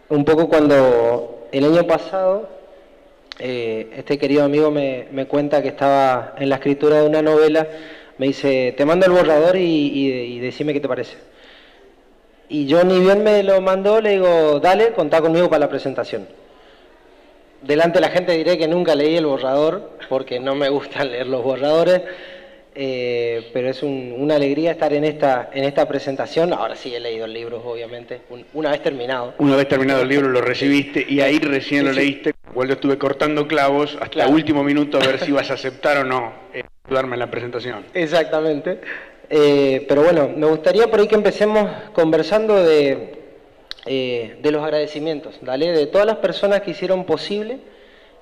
un poco cuando el año pasado este querido amigo me cuenta que estaba en la escritura de una novela, me dice, te mando el borrador y decime qué te parece. Y yo ni bien me lo mandó, le digo, dale, contá conmigo para la presentación. Delante de la gente diré que nunca leí el borrador, porque no me gustan leer los borradores, pero es una alegría estar en esta presentación. Ahora sí he leído el libro, obviamente, una vez terminado. Una vez terminado el libro lo recibiste y ahí recién lo leíste, cuando estuve cortando clavos hasta el último minuto a ver si ibas a aceptar o no ayudarme en la presentación. Exactamente. Pero bueno, me gustaría por ahí que empecemos conversando de los agradecimientos, ¿dale? De todas las personas que hicieron posible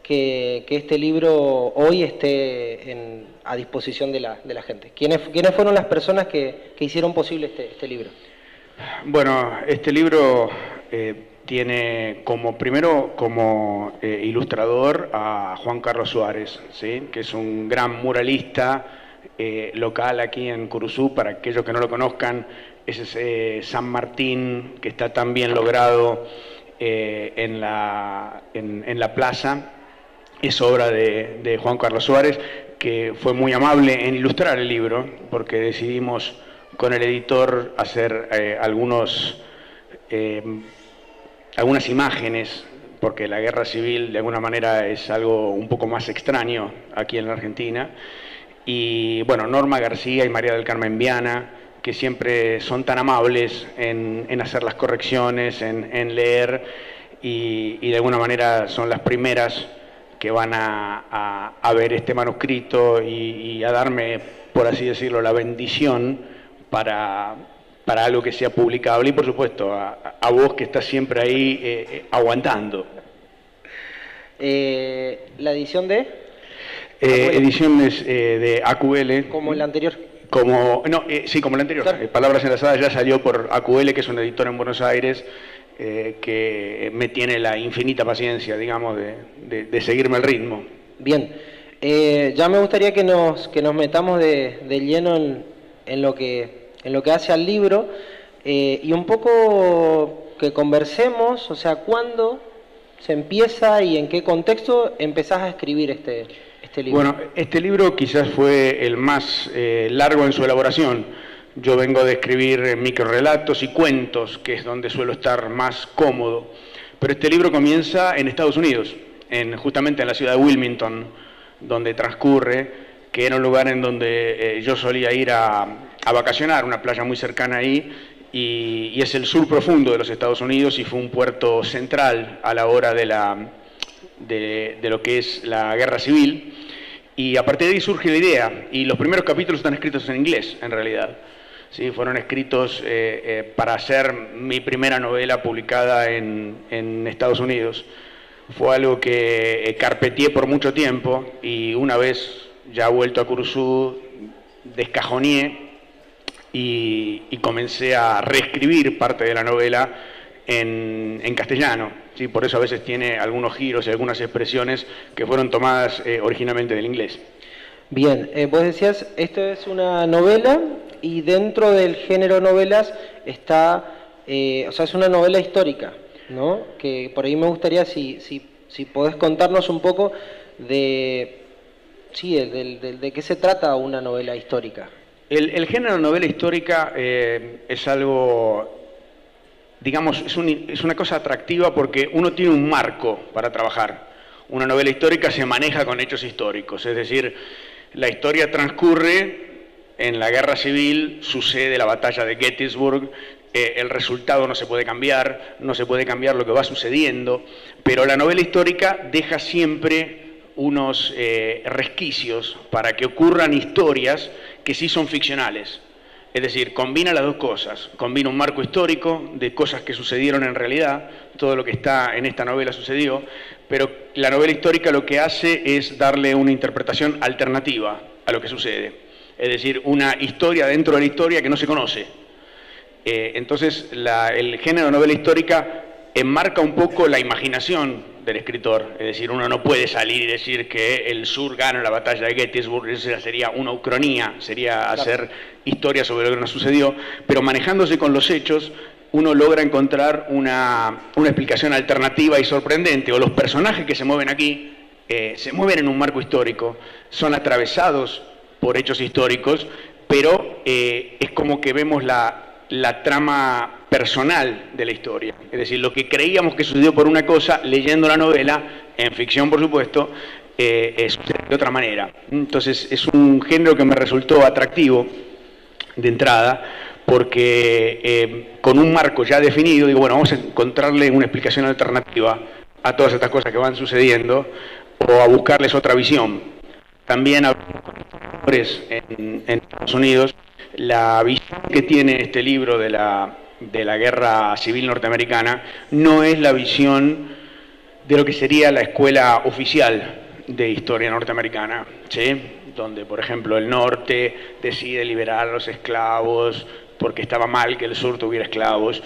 que este libro hoy esté a disposición de la gente. ¿Quiénes fueron las personas que hicieron posible este libro? Bueno, este libro tiene primero como ilustrador a Juan Carlos Suárez, ¿sí? Que es un gran muralista local aquí en Curuzú. Para aquellos que no lo conozcan, es ese San Martín que está tan bien logrado en la plaza. Es obra de Juan Carlos Suárez, que fue muy amable en ilustrar el libro, porque decidimos con el editor hacer algunas imágenes, porque la guerra civil de alguna manera es algo un poco más extraño aquí en la Argentina. Y bueno, Norma García y María del Carmen Viana, que siempre son tan amables en hacer las correcciones, en leer, y de alguna manera son las primeras que van a ver este manuscrito y a darme, por así decirlo, la bendición para algo que sea publicable. Y por supuesto, a vos que estás siempre ahí aguantando. ¿La edición de? Ediciones de AQL. ¿Como el anterior? Sí, como el anterior. Claro. Palabras Enlazadas ya salió por AQL, que es un editor en Buenos Aires, que me tiene la infinita paciencia, digamos, de seguirme el ritmo. Bien. Ya me gustaría que nos metamos de lleno en lo que hace al libro y un poco que conversemos, o sea, cuándo se empieza y en qué contexto empezás a escribir este libro. Bueno, este libro quizás fue el más largo en su elaboración. Yo vengo de escribir microrelatos y cuentos, que es donde suelo estar más cómodo. Pero este libro comienza en Estados Unidos, justamente en la ciudad de Wilmington, donde transcurre, que era un lugar en donde yo solía ir a vacacionar, una playa muy cercana ahí, y es el sur profundo de los Estados Unidos y fue un puerto central a la hora de lo que es la guerra civil. Y a partir de ahí surge la idea, y los primeros capítulos están escritos en inglés, en realidad. Sí, fueron escritos para hacer mi primera novela publicada en Estados Unidos. Fue algo que carpeteé por mucho tiempo y una vez ya vuelto a Curuzú, descajoneé y comencé a reescribir parte de la novela en castellano. ¿Sí? Por eso a veces tiene algunos giros y algunas expresiones que fueron tomadas originalmente del inglés. Bien, vos decías, esto es una novela y dentro del género novelas está, o sea, es una novela histórica, ¿no? Que por ahí me gustaría si podés contarnos un poco de qué se trata una novela histórica. El género novela histórica es algo, digamos, es una cosa atractiva porque uno tiene un marco para trabajar. Una novela histórica se maneja con hechos históricos, es decir, la historia transcurre en la guerra civil, sucede la batalla de Gettysburg, el resultado no se puede cambiar lo que va sucediendo, pero la novela histórica deja siempre unos resquicios para que ocurran historias que sí son ficcionales. Es decir, combina las dos cosas, combina un marco histórico de cosas que sucedieron en realidad, todo lo que está en esta novela sucedió, pero la novela histórica lo que hace es darle una interpretación alternativa a lo que sucede, es decir, una historia dentro de la historia que no se conoce. Entonces, el género de novela histórica enmarca un poco la imaginación del escritor, es decir, uno no puede salir y decir que el sur gana la batalla de Gettysburg, eso sería una ucronía, sería hacer historia sobre lo que no sucedió, pero manejándose con los hechos, uno logra encontrar una explicación alternativa y sorprendente, o los personajes que se mueven aquí se mueven en un marco histórico, son atravesados por hechos históricos, pero es como que vemos la trama personal de la historia. Es decir, lo que creíamos que sucedió por una cosa, leyendo la novela, en ficción por supuesto, sucede de otra manera. Entonces es un género que me resultó atractivo de entrada, porque con un marco ya definido, digo, bueno, vamos a encontrarle una explicación alternativa a todas estas cosas que van sucediendo, o a buscarles otra visión. También en Estados Unidos, la visión que tiene este libro de la guerra civil norteamericana no es la visión de lo que sería la escuela oficial de historia norteamericana, ¿sí? Donde, por ejemplo, el norte decide liberar a los esclavos porque estaba mal que el sur tuviera esclavos.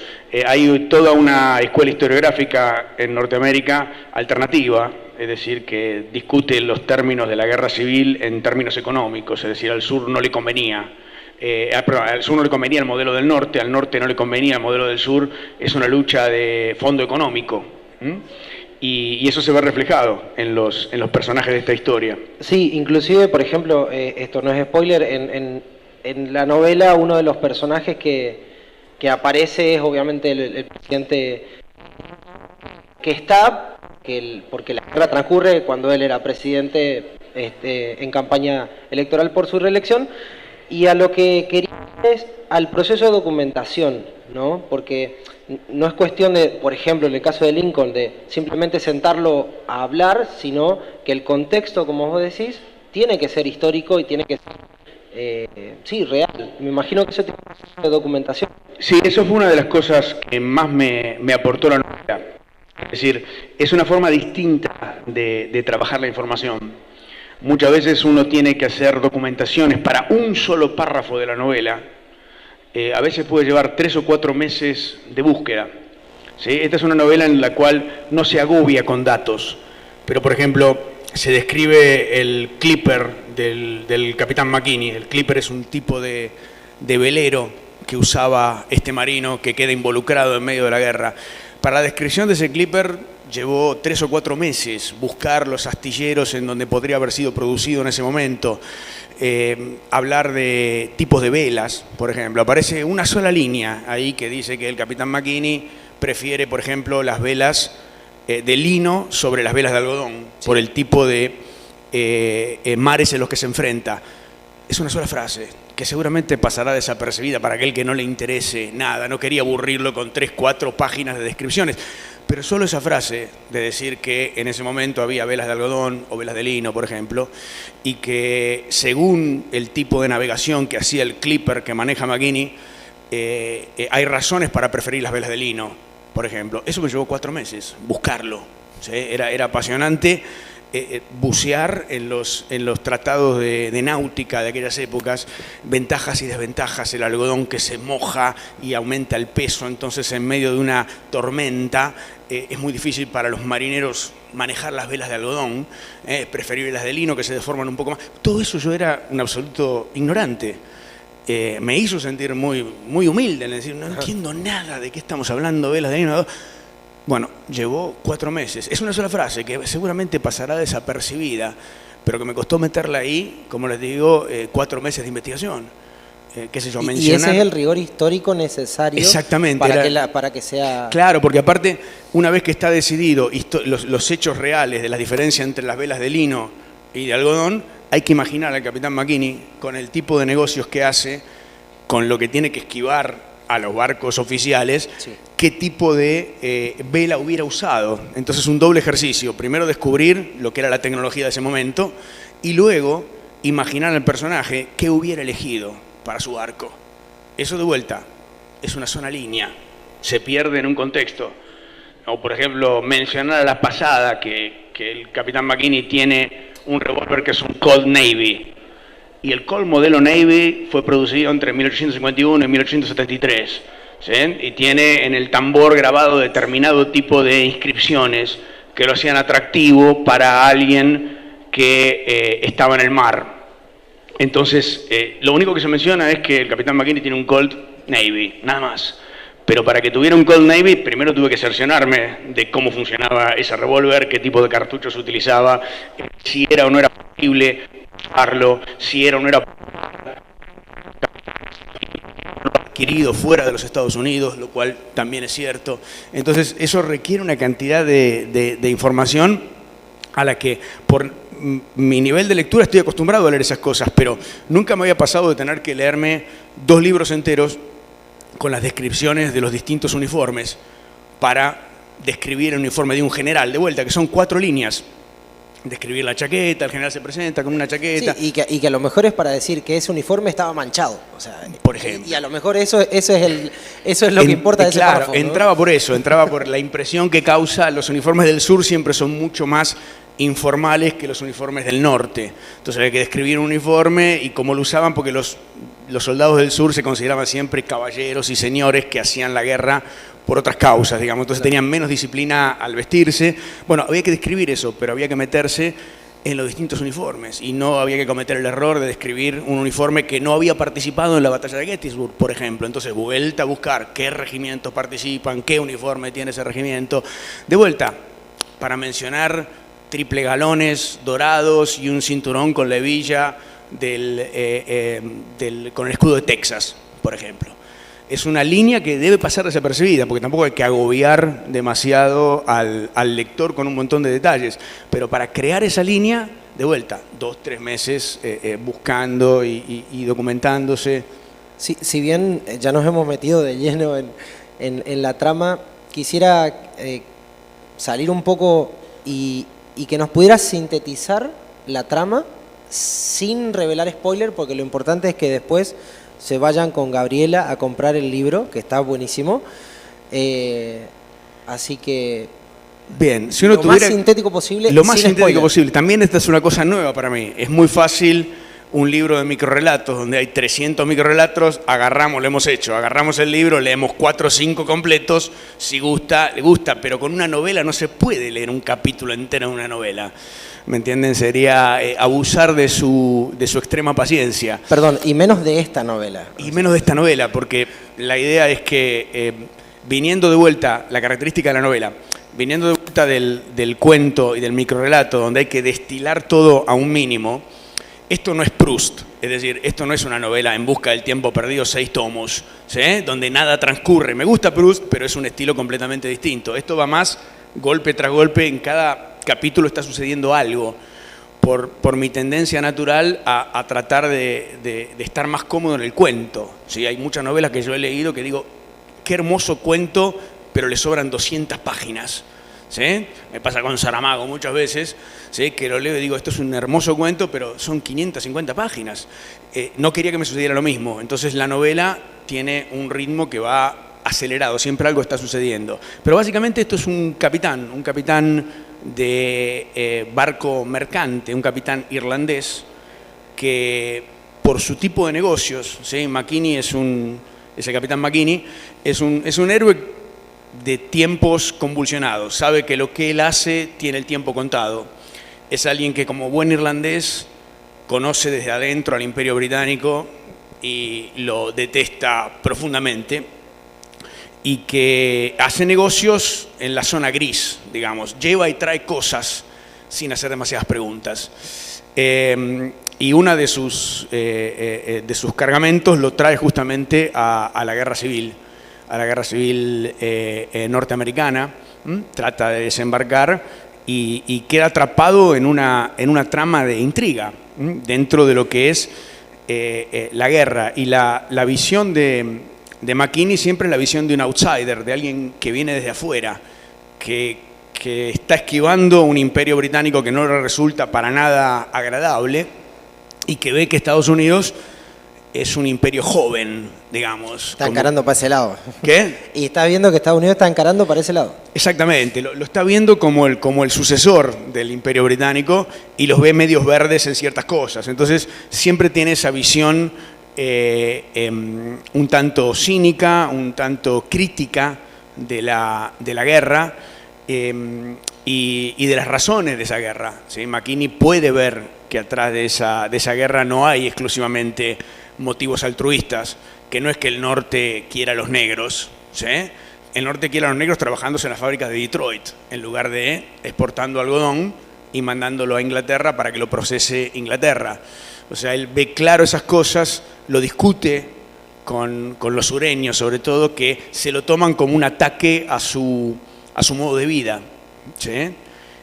Hay toda una escuela historiográfica en Norteamérica alternativa, es decir, que discute los términos de la guerra civil en términos económicos, es decir, al sur no le convenía. Al sur no le convenía el modelo del norte, al norte no le convenía el modelo del sur, es una lucha de fondo económico. Y eso se ve reflejado en los personajes de esta historia. Sí, inclusive, por ejemplo, esto no es spoiler, en la novela uno de los personajes que aparece es obviamente el presidente que está, porque la guerra transcurre cuando él era presidente en campaña electoral por su reelección, y a lo que quería es al proceso de documentación, ¿no? Porque no es cuestión de, por ejemplo, en el caso de Lincoln, de simplemente sentarlo a hablar, sino que el contexto, como vos decís, tiene que ser histórico y tiene que ser, sí, real. Me imagino que eso tiene un proceso de documentación. Sí, eso fue una de las cosas que más me aportó la novela. Es decir, es una forma distinta de trabajar la información. Muchas veces uno tiene que hacer documentaciones para un solo párrafo de la novela. A veces puede llevar 3 o 4 meses de búsqueda, ¿sí? Esta es una novela en la cual no se agobia con datos, pero por ejemplo se describe el clipper del capitán McKinney. El clipper es un tipo de velero que usaba este marino que queda involucrado en medio de la guerra. Para la descripción de ese clipper llevó 3 o 4 meses buscar los astilleros en donde podría haber sido producido en ese momento. Hablar de tipos de velas, por ejemplo. Aparece una sola línea ahí que dice que el capitán McKinney prefiere, por ejemplo, las velas de lino sobre las velas de algodón, sí, por el tipo de mares en los que se enfrenta. Es una sola frase que seguramente pasará desapercibida para aquel que no le interese nada. No quería aburrirlo con 3 o 4 páginas de descripciones. Pero solo esa frase de decir que en ese momento había velas de algodón o velas de lino, por ejemplo, y que según el tipo de navegación que hacía el clipper que maneja McKinney, hay razones para preferir las velas de lino, por ejemplo. Eso me llevó 4 meses, buscarlo, ¿sí? Era apasionante bucear en los tratados de náutica de aquellas épocas, ventajas y desventajas, el algodón que se moja y aumenta el peso, entonces en medio de una tormenta es muy difícil para los marineros manejar las velas de algodón, preferible las de lino que se deforman un poco más. Todo eso yo era un absoluto ignorante. Me hizo sentir muy humilde, en decir, no entiendo nada de qué estamos hablando, velas de lino. Bueno, llevó 4 meses. Es una sola frase que seguramente pasará desapercibida, pero que me costó meterla ahí, como les digo, 4 meses de investigación. Qué sé yo, mencionar... Y ese es el rigor histórico necesario. Exactamente, para que sea... Claro, porque aparte, una vez que está decidido los hechos reales de la diferencia entre las velas de lino y de algodón, hay que imaginar al capitán McKinney con el tipo de negocios que hace, con lo que tiene que esquivar a los barcos oficiales, sí, qué tipo de vela hubiera usado. Entonces un doble ejercicio, primero descubrir lo que era la tecnología de ese momento y luego imaginar al personaje qué hubiera elegido para su barco. Eso de vuelta es una sola línea, se pierde en un contexto. O por ejemplo mencionar a la pasada que el capitán McKinney tiene un revólver que es un Colt Navy. Y el Colt modelo Navy fue producido entre 1851 y 1873, ¿sí? Y tiene en el tambor grabado determinado tipo de inscripciones que lo hacían atractivo para alguien que estaba en el mar. Entonces, lo único que se menciona es que el capitán McKinney tiene un Colt Navy, nada más. Pero para que tuviera un Colt Navy, primero tuve que cerciorarme de cómo funcionaba ese revólver, qué tipo de cartuchos se utilizaba, si era o no era posible usarlo, si era o no era adquirido fuera de los Estados Unidos, lo cual también es cierto. Entonces, eso requiere una cantidad de información a la que, por mi nivel de lectura, estoy acostumbrado a leer esas cosas, pero nunca me había pasado de tener que leerme 2 libros enteros con las descripciones de los distintos uniformes para describir el uniforme de un general, de vuelta, que son 4 líneas. Describir la chaqueta, el general se presenta con una chaqueta. Sí, y que a lo mejor es para decir que ese uniforme estaba manchado. O sea, por ejemplo. Y a lo mejor eso es lo que importa de ese párrafo, ¿no? Entraba por eso, entraba por la impresión que causa. Los uniformes del sur siempre son mucho más informales que los uniformes del norte. Entonces había que describir un uniforme y cómo lo usaban, porque los soldados del sur se consideraban siempre caballeros y señores que hacían la guerra por otras causas, digamos. Entonces tenían menos disciplina al vestirse. Bueno, había que describir eso, pero había que meterse en los distintos uniformes y no había que cometer el error de describir un uniforme que no había participado en la batalla de Gettysburg, por ejemplo. Entonces, vuelta a buscar qué regimientos participan, qué uniforme tiene ese regimiento. De vuelta, para mencionar triple galones dorados y un cinturón con la hebilla con el escudo de Texas, por ejemplo. Es una línea que debe pasar desapercibida, porque tampoco hay que agobiar demasiado al lector con un montón de detalles. Pero para crear esa línea, de vuelta, 2, 3 meses buscando y documentándose. Si bien ya nos hemos metido de lleno en la trama, quisiera salir un poco y que nos pudieras sintetizar la trama sin revelar spoiler, porque lo importante es que después se vayan con Gabriela a comprar el libro, que está buenísimo. Así que bien, si uno lo más sintético posible. Lo más sintético posible. También esta es una cosa nueva para mí. Es muy fácil un libro de microrelatos donde hay 300 microrelatos, agarramos, lo hemos hecho, agarramos el libro, leemos 4 o 5 completos, si gusta, le gusta, pero con una novela no se puede leer un capítulo entero de una novela. ¿Me entienden? Sería abusar de su extrema paciencia. Perdón, y menos de esta novela. Y menos de esta novela, porque la idea es que, viniendo de vuelta, la característica de la novela, viniendo de vuelta del cuento y del microrelato, donde hay que destilar todo a un mínimo, esto no es Proust, es decir, esto no es una novela en busca del tiempo perdido, 6 tomos, ¿sí? Donde nada transcurre. Me gusta Proust, pero es un estilo completamente distinto. Esto va más golpe tras golpe, en cada capítulo está sucediendo algo, por mi tendencia natural a tratar de estar más cómodo en el cuento. ¿Sí? Hay muchas novelas que yo he leído que digo, qué hermoso cuento, pero le sobran 200 páginas. ¿Sí? Me pasa con Saramago muchas veces, ¿sí? Que lo leo y digo, esto es un hermoso cuento, pero son 550 páginas. No quería que me sucediera lo mismo. Entonces la novela tiene un ritmo que va acelerado, siempre algo está sucediendo. Pero básicamente esto es un capitán de barco mercante, un capitán irlandés que por su tipo de negocios, ¿sí? McKinney ese capitán McKinney es un héroe de tiempos convulsionados, sabe que lo que él hace tiene el tiempo contado. Es alguien que, como buen irlandés, conoce desde adentro al Imperio Británico y lo detesta profundamente, y que hace negocios en la zona gris, digamos, lleva y trae cosas sin hacer demasiadas preguntas. Y una de sus cargamentos lo trae justamente a la guerra civil, norteamericana. Trata de desembarcar y queda atrapado en una trama de intriga dentro de lo que es la guerra. Y la visión de McKinney siempre es la visión de un outsider, de alguien que viene desde afuera, que está esquivando un imperio británico que no le resulta para nada agradable y que ve que Estados Unidos es un imperio joven, digamos. Está encarando para ese lado. ¿Qué? Y está viendo que Estados Unidos está encarando para ese lado. Exactamente, lo está viendo como el sucesor del imperio británico y los ve medios verdes en ciertas cosas. Entonces siempre tiene esa visión un tanto cínica, un tanto crítica de la guerra y de las razones de esa guerra. ¿Sí? McKinney puede ver que atrás de esa guerra no hay exclusivamente motivos altruistas, que no es que el norte quiera a los negros, ¿sí? El norte quiere a los negros trabajándose en las fábricas de Detroit, en lugar de exportando algodón y mandándolo a Inglaterra para que lo procese Inglaterra. O sea, él ve claro esas cosas, lo discute con los sureños, sobre todo, que se lo toman como un ataque a su modo de vida, ¿sí?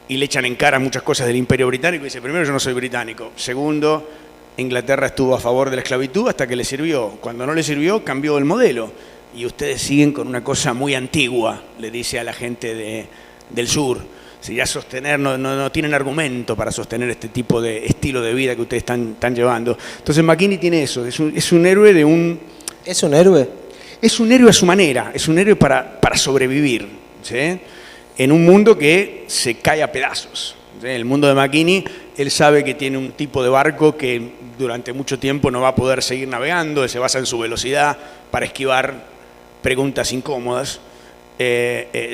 Y le echan en cara muchas cosas del Imperio Británico y dice, primero, yo no soy británico. Segundo, Inglaterra estuvo a favor de la esclavitud hasta que le sirvió. Cuando no le sirvió, cambió el modelo. Y ustedes siguen con una cosa muy antigua, le dice a la gente del sur. Si ya sostener, no tienen argumento para sostener este tipo de estilo de vida que ustedes están llevando. Entonces McKinney tiene eso, es un héroe de un... ¿Es un héroe? Es un héroe a su manera, es un héroe para sobrevivir, ¿sí? En un mundo que se cae a pedazos. ¿Sí? El mundo de McKinney, él sabe que tiene un tipo de barco que durante mucho tiempo no va a poder seguir navegando, se basa en su velocidad para esquivar preguntas incómodas.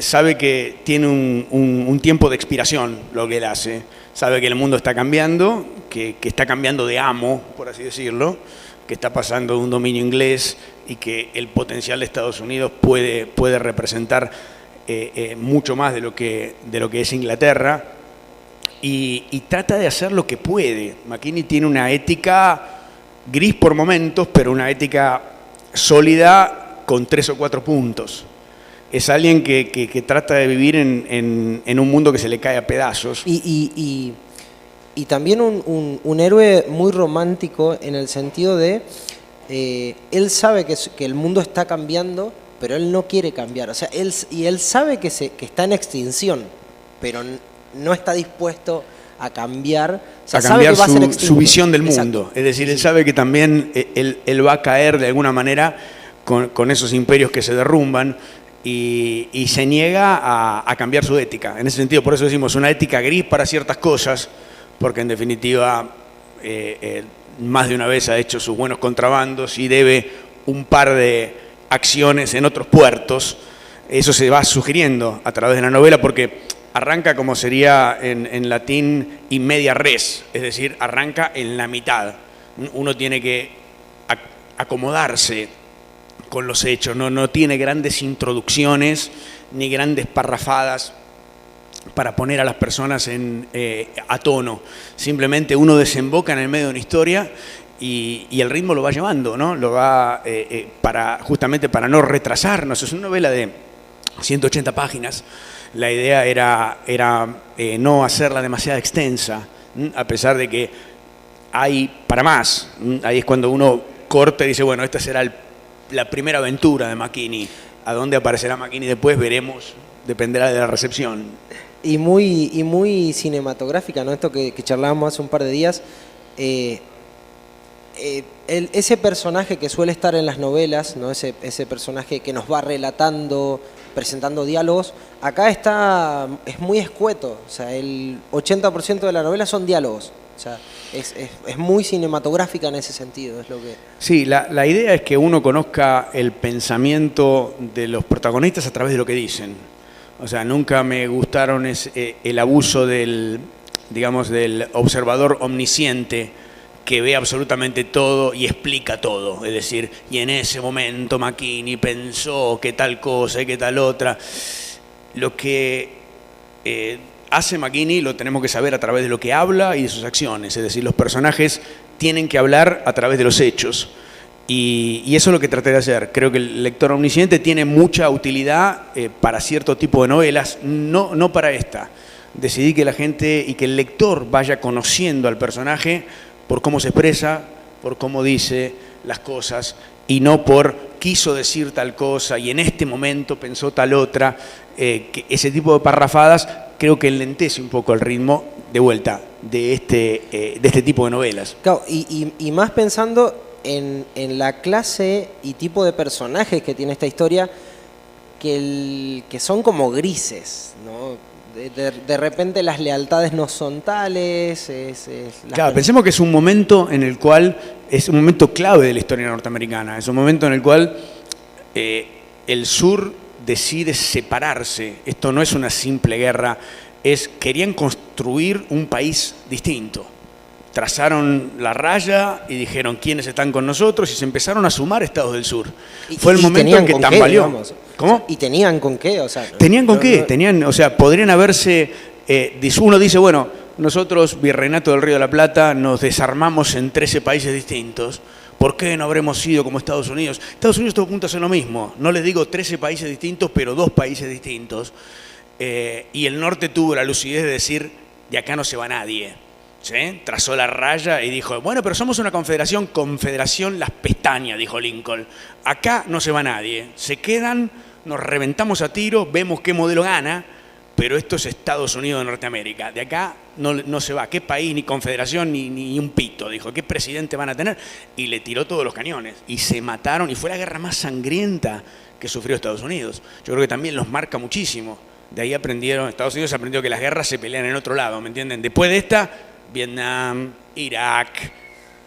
Sabe que tiene un tiempo de expiración lo que él hace. Sabe que el mundo está cambiando, que está cambiando de amo, por así decirlo, que está pasando de un dominio inglés y que el potencial de Estados Unidos puede representar mucho más de lo que es Inglaterra, y trata de hacer lo que puede. McKinney tiene una ética gris por momentos, pero una ética sólida con 3 o 4 puntos. Es alguien que trata de vivir en un mundo que se le cae a pedazos. Y también un héroe muy romántico en el sentido de, él sabe que el mundo está cambiando, pero él no quiere cambiar. O sea, él sabe que está en extinción, pero no está dispuesto a cambiar. O sea, a cambiar sabe que va a ser su visión del mundo. Exacto. Es decir, él sabe que también él va a caer de alguna manera con esos imperios que se derrumban, y se niega a cambiar su ética. En ese sentido, por eso decimos una ética gris para ciertas cosas, porque en definitiva más de una vez ha hecho sus buenos contrabandos y debe un par de acciones en otros puertos. Eso se va sugiriendo a través de la novela, porque arranca como sería en latín in media res, es decir, arranca en la mitad. Uno tiene que acomodarse con los hechos, no tiene grandes introducciones ni grandes parrafadas para poner a las personas a tono. Simplemente uno desemboca en el medio de una historia y el ritmo lo va llevando, ¿no? Lo va justamente para no retrasarnos. Es una novela de 180 páginas. La idea era no hacerla demasiado extensa, a pesar de que hay para más. Ahí es cuando uno corta y dice, bueno, esta será la primera aventura de McKinney. ¿A dónde aparecerá McKinney después? Veremos, dependerá de la recepción. Y muy cinematográfica, ¿no? Esto que charlábamos hace un par de días. Ese personaje que suele estar en las novelas, ¿no? Ese personaje que nos va relatando, presentando diálogos, acá es muy escueto. O sea, el 80% de la novela son diálogos. O sea, es muy cinematográfica en ese sentido, es lo que... Sí, la idea es que uno conozca el pensamiento de los protagonistas a través de lo que dicen. O sea, nunca me gustaron el abuso del observador omnisciente que ve absolutamente todo y explica todo. Es decir, y en ese momento McKinney pensó que tal cosa y que tal otra. Lo que hace McKinney lo tenemos que saber a través de lo que habla y de sus acciones. Es decir, los personajes tienen que hablar a través de los hechos. Y eso es lo que traté de hacer. Creo que el lector omnisciente tiene mucha utilidad para cierto tipo de novelas, no para esta. Decidí que la gente y que el lector vaya conociendo al personaje por cómo se expresa, por cómo dice las cosas, y no por quiso decir tal cosa y en este momento pensó tal otra. Que ese tipo de parrafadas creo que enlentece un poco el ritmo de vuelta de este tipo de novelas. Claro, y más pensando en la clase y tipo de personajes que tiene esta historia, que son como grises, ¿no? De repente las lealtades no son tales. Claro, pensemos que es un momento en el cual, es un momento clave de la historia norteamericana, es un momento en el cual el sur decide separarse. Esto no es una simple guerra, querían construir un país distinto. trazaron la raya y dijeron quiénes están con nosotros y se empezaron a sumar estados del sur. Y, fue el momento en que tambaleó. Digamos. ¿Cómo? ¿Y tenían con qué? O sea, ¿Tenían con qué? Tenían, o sea, podrían haberse... uno dice, bueno, nosotros, Virreinato del Río de la Plata, nos desarmamos en 13 países distintos. ¿Por qué no habremos sido como Estados Unidos? Estados Unidos todo punto hace lo mismo. No les digo 13 países distintos, pero 2 países distintos. Y el norte tuvo la lucidez de decir, de acá no se va nadie. ¿Sí? Trazó la raya y dijo, bueno, pero somos una confederación las pestañas, dijo Lincoln. Acá no se va nadie. Se quedan, nos reventamos a tiro, vemos qué modelo gana, pero esto es Estados Unidos de Norteamérica. De acá no se va. ¿Qué país, ni confederación, ni un pito? Dijo, ¿qué presidente van a tener? Y le tiró todos los cañones. Y se mataron, y fue la guerra más sangrienta que sufrió Estados Unidos. Yo creo que también los marca muchísimo. De ahí aprendieron, Estados Unidos aprendió que las guerras se pelean en otro lado, ¿me entienden? Después de esta, Vietnam, Irak,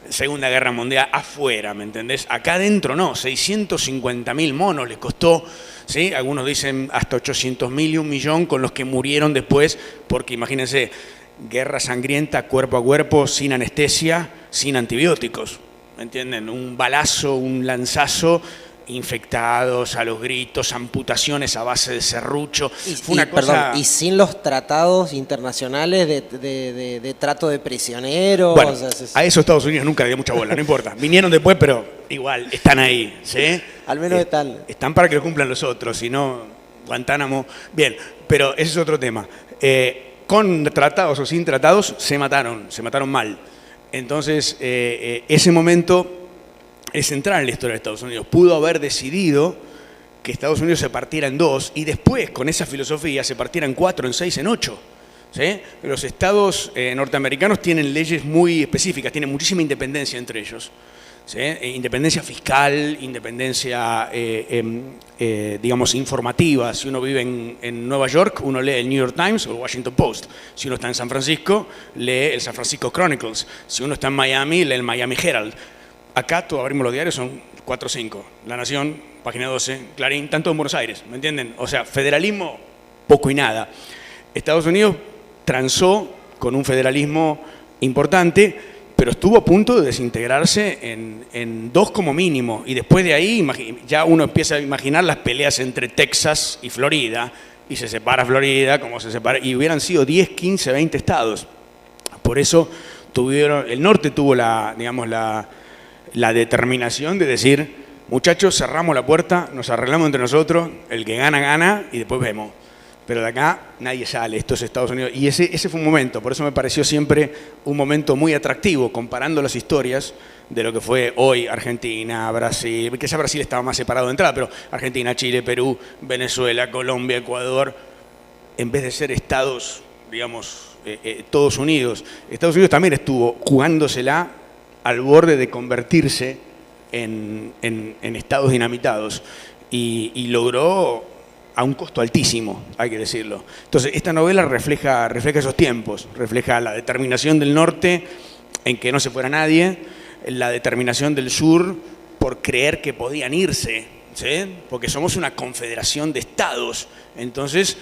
Segunda Guerra Mundial, afuera, ¿me entendés? Acá adentro no, 650.000 monos les costó, ¿sí? Algunos dicen hasta 800.000 y 1 millón con los que murieron después, porque imagínense, guerra sangrienta, cuerpo a cuerpo, sin anestesia, sin antibióticos, ¿me entienden? Un balazo, un lanzazo, infectados a los gritos, amputaciones a base de serrucho. Fue una cosa... Perdón, y sin los tratados internacionales de trato de prisioneros. Bueno, a eso Estados Unidos nunca le dio mucha bola, no importa. Vinieron después, pero igual, están ahí, ¿sí? Al menos están. Están para que lo cumplan los otros, si no, Guantánamo... Bien, pero ese es otro tema. Con tratados o sin tratados, se mataron mal. Entonces, ese momento... es central en la historia de Estados Unidos. Pudo haber decidido que Estados Unidos se partiera en 2 y después, con esa filosofía, se partiera en 4, en 6, en 8. ¿Sí? Los estados norteamericanos tienen leyes muy específicas, tienen muchísima independencia entre ellos. ¿Sí? Independencia fiscal, independencia, digamos, informativa. Si uno vive en Nueva York, uno lee el New York Times o el Washington Post. Si uno está en San Francisco, lee el San Francisco Chronicles. Si uno está en Miami, lee el Miami Herald. Acá todos abrimos los diarios, son 4 o 5. La Nación, página 12, Clarín, tanto en Buenos Aires, ¿me entienden? O sea, federalismo, poco y nada. Estados Unidos transó con un federalismo importante, pero estuvo a punto de desintegrarse en 2 como mínimo. Y después de ahí ya uno empieza a imaginar las peleas entre Texas y Florida, y se separa Florida, como se separa, y hubieran sido 10, 15, 20 estados. Por eso el norte tuvo la determinación de decir, muchachos, cerramos la puerta, nos arreglamos entre nosotros, el que gana, gana, y después vemos. Pero de acá nadie sale, esto es Estados Unidos. Y ese fue un momento, por eso me pareció siempre un momento muy atractivo, comparando las historias de lo que fue hoy Argentina, Brasil, que ya Brasil estaba más separado de entrada, pero Argentina, Chile, Perú, Venezuela, Colombia, Ecuador, en vez de ser estados, digamos, todos unidos. Estados Unidos también estuvo jugándosela al borde de convertirse en estados dinamitados y logró a un costo altísimo, hay que decirlo. Entonces, esta novela refleja esos tiempos, refleja la determinación del norte en que no se fuera nadie, la determinación del sur por creer que podían irse, ¿sí? Porque somos una confederación de estados, entonces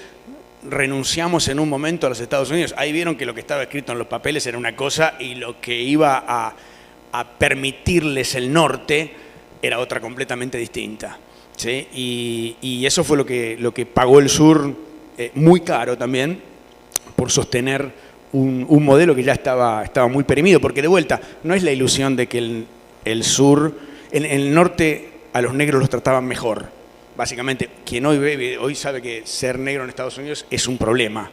renunciamos en un momento a los Estados Unidos. Ahí vieron que lo que estaba escrito en los papeles era una cosa y lo que iba a permitirles el norte era otra completamente distinta. ¿Sí? Y eso fue lo que pagó el sur muy caro también por sostener un modelo que ya estaba muy perimido, porque de vuelta, no es la ilusión de que el sur, en el norte a los negros los trataban mejor. Básicamente, quien hoy sabe que ser negro en Estados Unidos es un problema,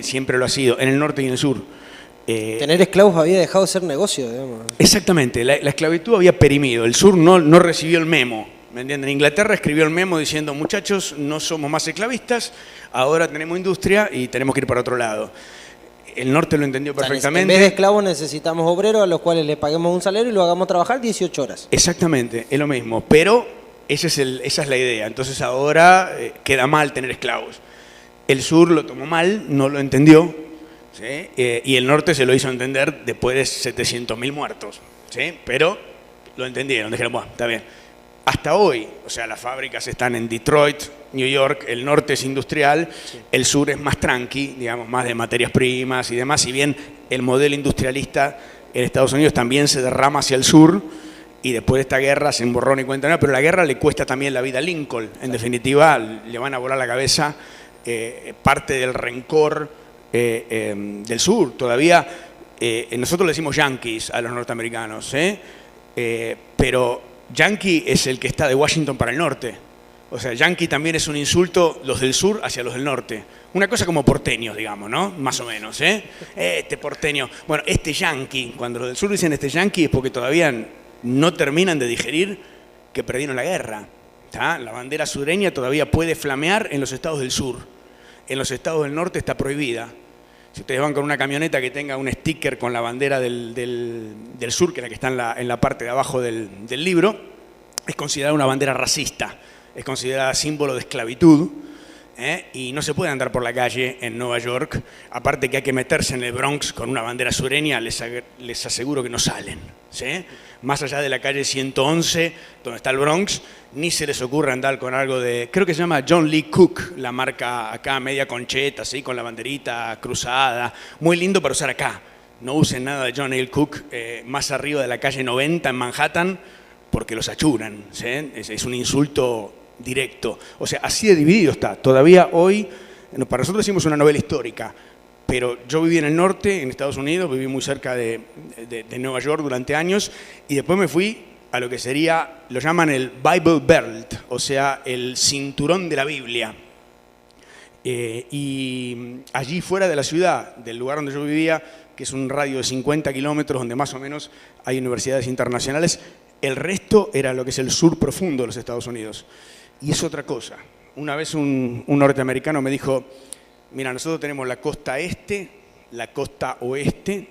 siempre lo ha sido, en el norte y en el sur. Tener esclavos había dejado de ser negocio, digamos. Exactamente, la esclavitud había perimido, el sur no recibió el memo, ¿me entienden? Inglaterra escribió el memo diciendo, muchachos, no somos más esclavistas, ahora tenemos industria y tenemos que ir para otro lado. El norte lo entendió perfectamente. En vez de esclavos necesitamos obreros a los cuales les paguemos un salario y lo hagamos trabajar 18 horas. Exactamente, es lo mismo, pero esa es la idea. Entonces ahora queda mal tener esclavos. El sur lo tomó mal, no lo entendió, ¿sí? Y el norte se lo hizo entender después de 700.000 muertos, ¿sí? Pero lo entendieron, dijeron, bueno, está bien. Hasta hoy, o sea, las fábricas están en Detroit, New York, el norte es industrial, sí. El sur es más tranqui, digamos, más de materias primas y demás, si bien el modelo industrialista en Estados Unidos también se derrama hacia el sur, y después de esta guerra se emborrona y cuenta nada, pero la guerra le cuesta también la vida a Lincoln. En definitiva, le van a volar la cabeza parte del rencor del sur. Todavía nosotros le decimos yanquis a los norteamericanos, pero yankee es el que está de Washington para el norte. O sea, yankee también es un insulto, los del sur hacia los del norte. Una cosa como porteños, digamos, ¿no? Más o menos, Este porteño. Bueno, este yankee, cuando los del sur dicen este yankee es porque todavía no terminan de digerir que perdieron la guerra. ¿Tá? La bandera sureña todavía puede flamear en los estados del sur. En los estados del norte está prohibida. Si ustedes van con una camioneta que tenga un sticker con la bandera del sur, que es la que está en la parte de abajo del libro, es considerada una bandera racista. Es considerada símbolo de esclavitud, y no se puede andar por la calle en Nueva York. Aparte que hay que meterse en el Bronx con una bandera sureña, les aseguro que no salen. Más allá de la calle 111, donde está el Bronx, ni se les ocurre andar con algo de, creo que se llama John Lee Cook, la marca acá media concheta, ¿sí? Con la banderita cruzada, muy lindo para usar acá. No usen nada de John Lee Cook más arriba de la calle 90 en Manhattan, porque los achuran, es un insulto directo. O sea, así de dividido está. Todavía hoy, para nosotros decimos una novela histórica, pero yo viví en el norte, en Estados Unidos, viví muy cerca de Nueva York durante años, y después me fui a lo que sería, lo llaman el Bible Belt, o sea, el cinturón de la Biblia. Y allí fuera de la ciudad, del lugar donde yo vivía, que es un radio de 50 kilómetros, donde más o menos hay universidades internacionales, el resto era lo que es el sur profundo de los Estados Unidos. Y es otra cosa. Una vez un norteamericano me dijo, mira, nosotros tenemos la costa este, la costa oeste,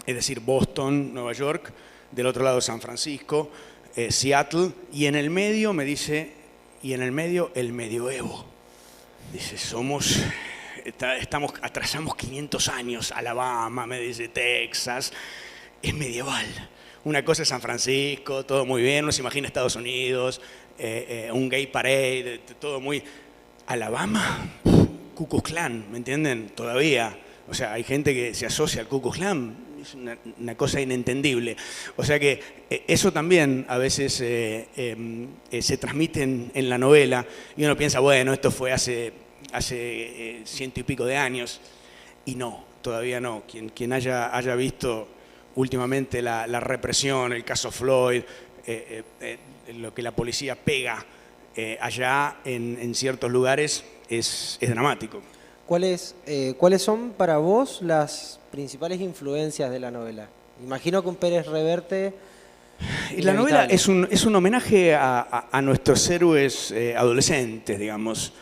es decir, Boston, Nueva York, del otro lado San Francisco, Seattle, y en el medio, me dice, y en el medio el medioevo. Dice, atrasamos 500 años, Alabama, me dice, Texas, es medieval. Una cosa es San Francisco, todo muy bien, uno se imagina Estados Unidos, un gay parade, todo muy... Alabama, Ku Klux Klan, ¿me entienden? Todavía. O sea, hay gente que se asocia al Ku Klux Klan, es una cosa inentendible. O sea que eso también a veces se transmite en la novela y uno piensa, bueno, esto fue hace 100 y pico de años. Y no, todavía no. Quien haya visto últimamente la represión, el caso Floyd, lo que la policía pega allá en ciertos lugares es dramático. ¿Cuáles son para vos las principales influencias de la novela? Imagino que un Pérez Reverte... La novela es un homenaje a nuestros héroes adolescentes, digamos.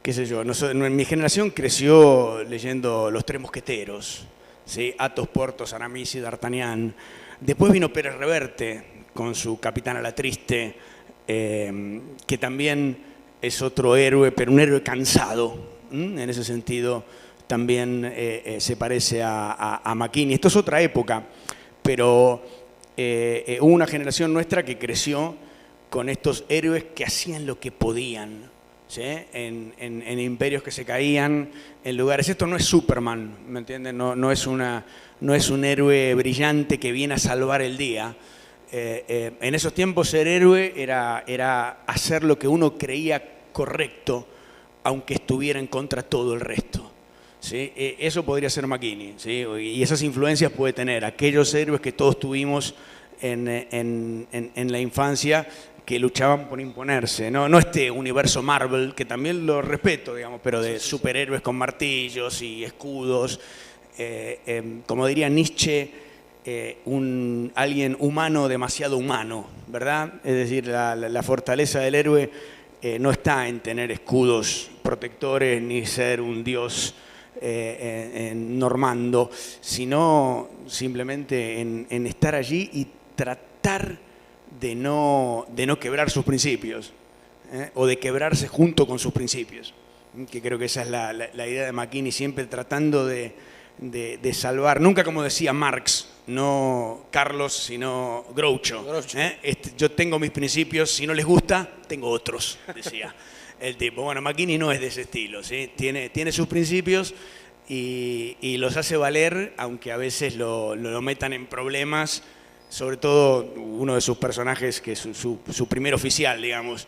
Qué sé yo, en mi generación creció leyendo Los Tres Mosqueteros, ¿sí? Athos, Porthos, Aramis y D'Artagnan. Después vino Pérez Reverte con su Capitán a la Triste, que también es otro héroe, pero un héroe cansado. En ese sentido también se parece a McKinney. Esto es otra época, pero hubo una generación nuestra que creció con estos héroes que hacían lo que podían, ¿sí? En imperios que se caían, en lugares... Esto no es Superman, ¿me entienden? No es un héroe brillante que viene a salvar el día. En esos tiempos ser héroe era hacer lo que uno creía correcto, aunque estuviera en contra todo el resto. ¿Sí? Eso podría ser McKinney, ¿sí? Y esas influencias puede tener aquellos héroes que todos tuvimos en la infancia, que luchaban por imponerse. No este universo Marvel, que también lo respeto, digamos, pero de superhéroes con martillos y escudos. Como diría Nietzsche, alguien humano demasiado humano, ¿verdad? Es decir, la fortaleza del héroe no está en tener escudos protectores ni ser un dios normando, sino simplemente en estar allí y tratar de no quebrar sus principios, o de quebrarse junto con sus principios, que creo que esa es la idea de McKinney, siempre tratando de salvar, nunca como decía Marx, no Carlos, sino Groucho. Yo tengo mis principios, si no les gusta, tengo otros, decía el tipo. Bueno, McKinney no es de ese estilo, ¿sí? Tiene sus principios y los hace valer, aunque a veces lo metan en problemas, sobre todo uno de sus personajes, que es su primer oficial, digamos,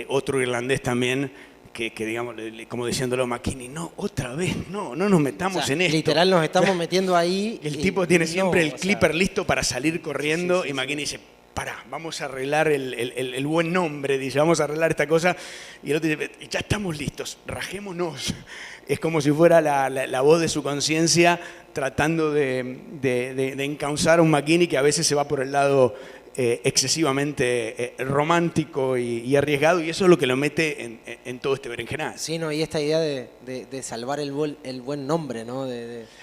otro irlandés también, que digamos, como diciéndolo a McKinney, no, otra vez, no nos metamos en esto. Literal nos estamos metiendo ahí. El tipo tiene siempre el clipper listo para salir corriendo y McKinney dice, pará, vamos a arreglar el buen nombre, dice, vamos a arreglar esta cosa. Y el otro dice, ya estamos listos, rajémonos. Es como si fuera la voz de su conciencia tratando de encauzar a un McKinney que a veces se va por el lado excesivamente romántico y arriesgado, y eso es lo que lo mete en todo este berenjenal. Sí, no, y esta idea de salvar el buen nombre, ¿no?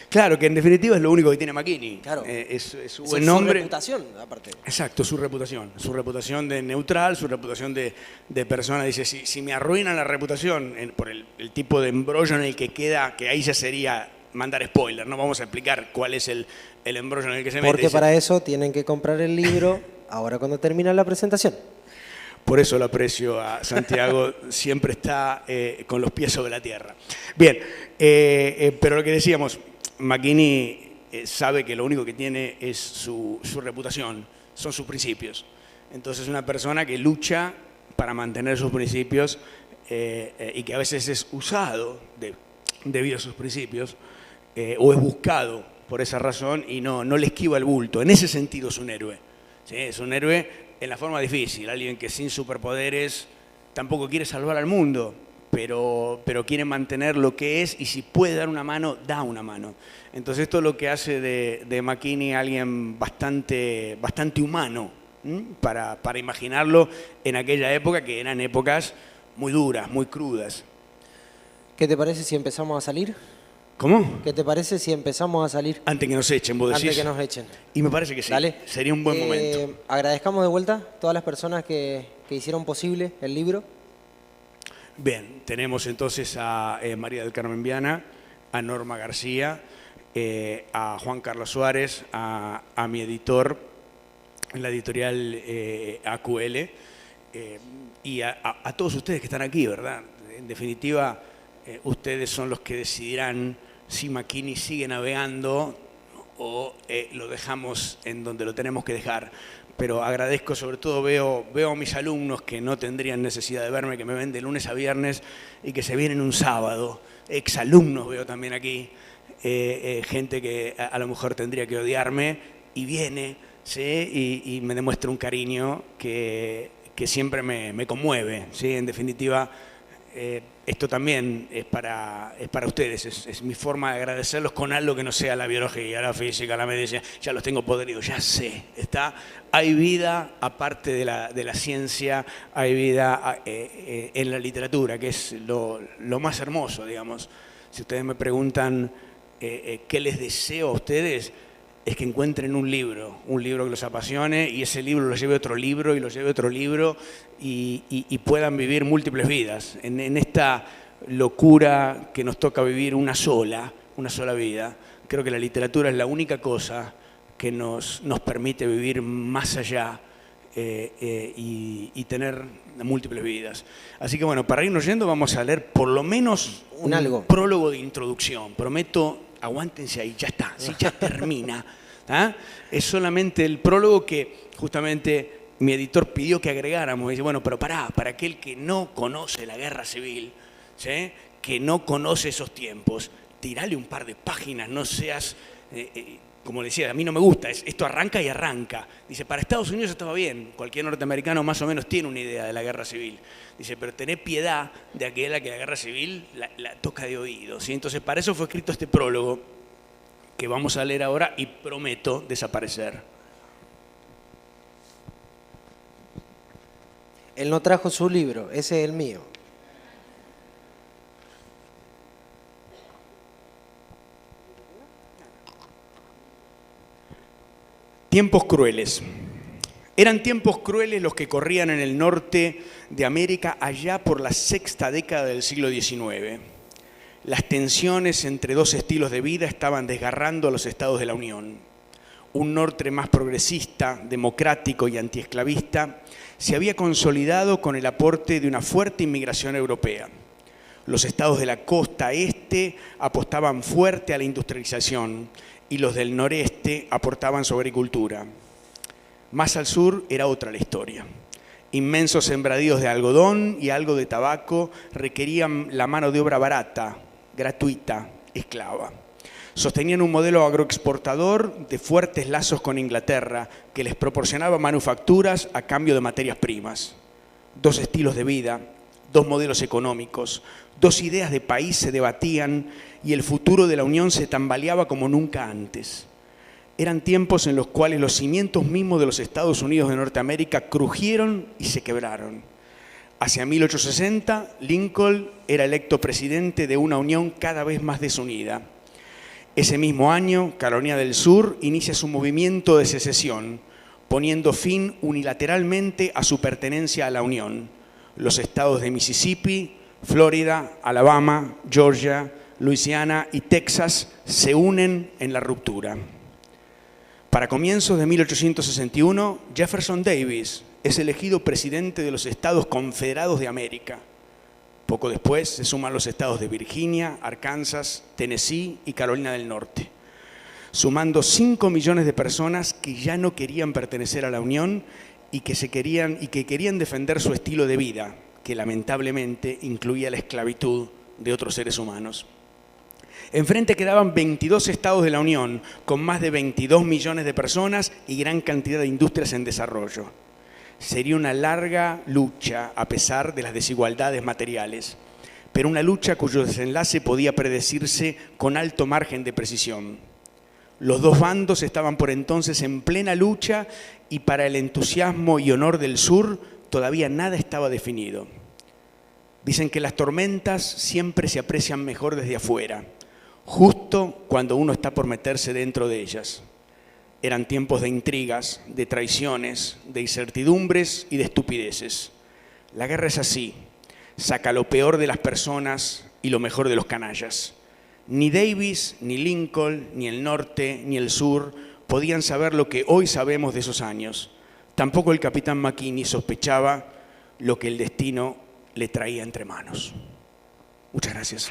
Claro, que en definitiva es lo único que tiene McKinney. Claro. Es su buen nombre. Su reputación, aparte. Exacto, su reputación de neutral, su reputación de persona. Dice, si me arruinan la reputación por el tipo de embrollo en el que queda, que ahí ya sería mandar spoiler, no vamos a explicar cuál es el embrollo en el que se mete. Porque para eso tienen que comprar el libro ahora cuando termina la presentación. Por eso lo aprecio a Santiago, siempre está con los pies sobre la tierra. Bien, pero lo que decíamos, McKinney sabe que lo único que tiene es su reputación, son sus principios. Entonces es una persona que lucha para mantener sus principios y que a veces es usado debido a sus principios o es buscado por esa razón y no le esquiva el bulto. En ese sentido es un héroe. ¿Sí? Es un héroe en la forma difícil, alguien que sin superpoderes tampoco quiere salvar al mundo, pero quiere mantener lo que es y si puede dar una mano, da una mano. Entonces esto es lo que hace de McKinney alguien bastante humano, para imaginarlo en aquella época, que eran épocas muy duras, muy crudas. ¿Qué te parece si empezamos a salir? ¿Cómo? ¿Qué te parece si empezamos a salir? Antes que nos echen, vos decís. Antes que nos echen. Y me parece que sí. Dale. Sería un buen momento. Agradezcamos de vuelta a todas las personas que hicieron posible el libro. Bien, tenemos entonces a María del Carmen Viana, a Norma García, a Juan Carlos Suárez, a mi editor en la editorial AQL, y a todos ustedes que están aquí, ¿verdad? En definitiva, ustedes son los que decidirán si McKinney sigue navegando o lo dejamos en donde lo tenemos que dejar. Pero agradezco, sobre todo veo a mis alumnos que no tendrían necesidad de verme, que me ven de lunes a viernes y que se vienen un sábado. Exalumnos veo también aquí, gente que a lo mejor tendría que odiarme y viene, ¿sí? y me demuestra un cariño que siempre me conmueve, ¿sí? En definitiva, esto también es para ustedes, es mi forma de agradecerlos con algo que no sea la biología, la física, la medicina. Ya los tengo podridos, ya sé, hay vida aparte de la ciencia, hay vida en la literatura, que es lo más hermoso, digamos. Si ustedes me preguntan qué les deseo a ustedes, es que encuentren un libro que los apasione y ese libro lo lleve a otro libro y lo lleve a otro libro y puedan vivir múltiples vidas. En esta locura que nos toca vivir una sola vida, creo que la literatura es la única cosa que nos permite vivir más allá y tener múltiples vidas. Así que bueno, para irnos yendo vamos a leer por lo menos un prólogo de introducción. Prometo, aguántense ahí, ya está, sí, ya termina. Es solamente el prólogo que justamente mi editor pidió que agregáramos. Dice, bueno, pero para aquel que no conoce la guerra civil, ¿sí? Que no conoce esos tiempos, tirale un par de páginas, no seas... como decía, a mí no me gusta, esto arranca y arranca. Dice, para Estados Unidos estaba bien, cualquier norteamericano más o menos tiene una idea de la guerra civil. Dice, pero tené piedad de aquella que la guerra civil la toca de oído, ¿sí? Entonces, para eso fue escrito este prólogo que vamos a leer ahora y prometo desaparecer. Él no trajo su libro, ese es el mío. Tiempos crueles. Eran tiempos crueles los que corrían en el norte de América allá por la sexta década del siglo XIX. Las tensiones entre dos estilos de vida estaban desgarrando a los estados de la Unión. Un norte más progresista, democrático y antiesclavista se había consolidado con el aporte de una fuerte inmigración europea. Los estados de la costa este apostaban fuerte a la industrialización y los del noreste aportaban su agricultura. Más al sur era otra la historia. Inmensos sembradíos de algodón y algo de tabaco requerían la mano de obra barata, gratuita, esclava. Sostenían un modelo agroexportador de fuertes lazos con Inglaterra que les proporcionaba manufacturas a cambio de materias primas. Dos estilos de vida, dos modelos económicos, dos ideas de país se debatían y el futuro de la Unión se tambaleaba como nunca antes. Eran tiempos en los cuales los cimientos mismos de los Estados Unidos de Norteamérica crujieron y se quebraron. Hacia 1860, Lincoln era electo presidente de una Unión cada vez más desunida. Ese mismo año, Carolina del Sur inicia su movimiento de secesión, poniendo fin unilateralmente a su pertenencia a la Unión. Los estados de Mississippi, Florida, Alabama, Georgia, Luisiana y Texas se unen en la ruptura. Para comienzos de 1861, Jefferson Davis es elegido presidente de los Estados Confederados de América. Poco después se suman los estados de Virginia, Arkansas, Tennessee y Carolina del Norte, sumando 5 millones de personas que ya no querían pertenecer a la Unión y que querían defender su estilo de vida, que lamentablemente incluía la esclavitud de otros seres humanos. Enfrente quedaban 22 estados de la Unión, con más de 22 millones de personas y gran cantidad de industrias en desarrollo. Sería una larga lucha a pesar de las desigualdades materiales, pero una lucha cuyo desenlace podía predecirse con alto margen de precisión. Los dos bandos estaban por entonces en plena lucha y para el entusiasmo y honor del sur todavía nada estaba definido. Dicen que las tormentas siempre se aprecian mejor desde afuera, justo cuando uno está por meterse dentro de ellas. Eran tiempos de intrigas, de traiciones, de incertidumbres y de estupideces. La guerra es así, saca lo peor de las personas y lo mejor de los canallas. Ni Davis, ni Lincoln, ni el norte, ni el sur podían saber lo que hoy sabemos de esos años. Tampoco el capitán McKinney sospechaba lo que el destino le traía entre manos. Muchas gracias.